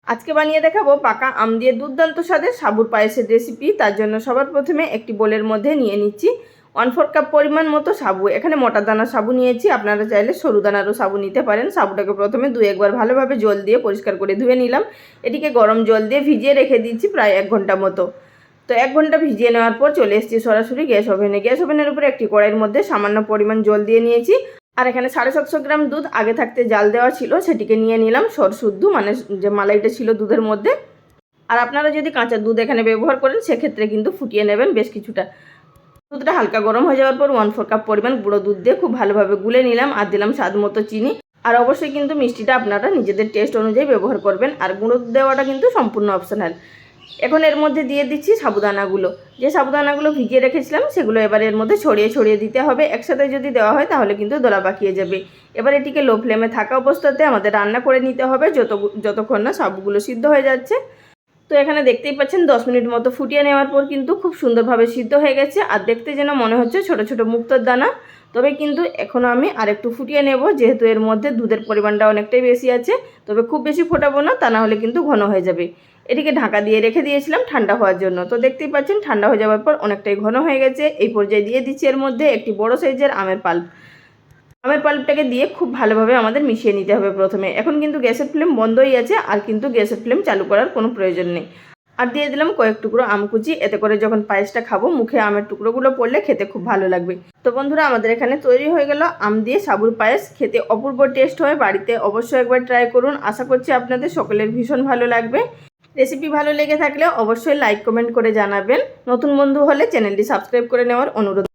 আজকে বানিয়ে দেখাবো পাকা আম দিয়ে দুর্দান্ত স্বাদের সাবুর পায়েসের রেসিপি। তার জন্য সবার প্রথমে একটি বোলের মধ্যে নিয়ে নিচ্ছি 1/4 কাপ পরিমাণ মতো সাবু। এখানে মোটা দানার সাবু নিয়েছি, আপনারা চাইলে সরু দানারও সাবু নিতে পারেন। সাবুটাকে প্রথমে 2-1 বার ভালোভাবে জল দিয়ে পরিষ্কার করে ধুয়ে নিলাম। এটিকে গরম জল দিয়ে ভিজিয়ে রেখে দিচ্ছি প্রায় 1 ঘন্টা মতো। তো 1 ঘন্টা ভিজিয়ে নেওয়ার পর চলে এসেছি সরাসরি গ্যাস ওভেনে। গ্যাস ওভেনের উপরে একটি কড়াইয়ের মধ্যে সামান্য পরিমাণ জল দিয়ে নিয়েছি। আর এখানে 750 গ্রাম দুধ আগে থাকতে জাল দেওয়া ছিল, সেটিকে নিয়ে নিলাম সরশুদ্ধ, মানে যে মালাইটা ছিল দুধের মধ্যে। আর আপনারা যদি কাঁচা দুধ এখানে ব্যবহার করেন সেক্ষেত্রে কিন্তু ফুটিয়ে নেবেন বেশ কিছুটা। দুধটা হালকা গরম হয়ে যাওয়ার পর 1/4 কাপ পরিমাণ গুঁড়ো দুধ দিয়ে খুব ভালোভাবে গুলে নিলাম। আর দিলাম স্বাদ মতো চিনি। আর অবশ্যই কিন্তু মিষ্টিটা আপনারা নিজেদের টেস্ট অনুযায়ী ব্যবহার করবেন। আর গুঁড়ো দুধ দেওয়াটা কিন্তু সম্পূর্ণ অপশনাল। এখন এর মধ্যে দিয়ে দিচ্ছি সাবুদানাগুলো। যে সাবুদানাগুলো ভিজিয়ে রেখেছিলাম সেগুলো এবার এর মধ্যে ছড়িয়ে ছড়িয়ে দিতে হবে। একসাথে যদি দেওয়া হয় তাহলে কিন্তু দলা পাকিয়ে যাবে। এবার এটিকে লো ফ্লেমে থাকা অবস্থাতে আমাদের রান্না করে নিতে হবে যতক্ষণ না সাবুগুলো সিদ্ধ হয়ে যাচ্ছে। তো এখানে দেখতেই পাচ্ছেন 10 মিনিট মতো ফুটিয়ে নেওয়ার পর কিন্তু খুব সুন্দরভাবে সিদ্ধ হয়ে গেছে। আর দেখতে যেন মনে হচ্ছে ছোট ছোট মুক্তোর দানা। তবে কিন্তু এখনও আমি আরেকটু ফুটিয়ে নেব, যেহেতু এর মধ্যে দুধের পরিমাণটা অনেকটাই বেশি আছে। তবে খুব বেশি ফোটাবো না, তা না হলে কিন্তু ঘন হয়ে যাবে। এটিকে ঢাকা দিয়ে রেখে দিয়েছিলাম ঠান্ডা হওয়ার জন্য। তো দেখতেই পাচ্ছেন ঠান্ডা হয়ে যাওয়ার পর অনেকটাই ঘন হয়ে গেছে। এই পর্যায়ে দিয়ে দিচ্ছি এর মধ্যে একটি বড় সাইজের আমের পাল্প। আমের পাল্পটাকে দিয়ে খুব ভালোভাবে আমাদের মিশিয়ে নিতে হবে প্রথমে। এখন কিন্তু গ্যাসের ফ্লেম বন্ধই আছে, আর কিন্তু গ্যাসের ফ্লেম চালু করার কোনো প্রয়োজন নেই। আর দিয়ে দিলাম কয়েক টুকরো আম কুচি। এতে করে যখন পায়েসটা খাবো মুখে আমের টুকরোগুলো পড়লে খেতে খুব ভালো লাগবে। তো বন্ধুরা, আমাদের এখানে তৈরি হয়ে গেল আম দিয়ে সাবুর পায়েস। খেতে অপূর্ব টেস্ট হয়, বাড়িতে অবশ্যই একবার ট্রাই করুন। আশা করছি আপনাদের সকলের ভীষণ ভালো লাগবে। রেসিপি ভালো লেগে থাকলে অবশ্যই লাইক কমেন্ট করে জানাবেন। নতুন বন্ধু হলে চ্যানেলটি সাবস্ক্রাইব করে নেওয়ার অনুরোধ।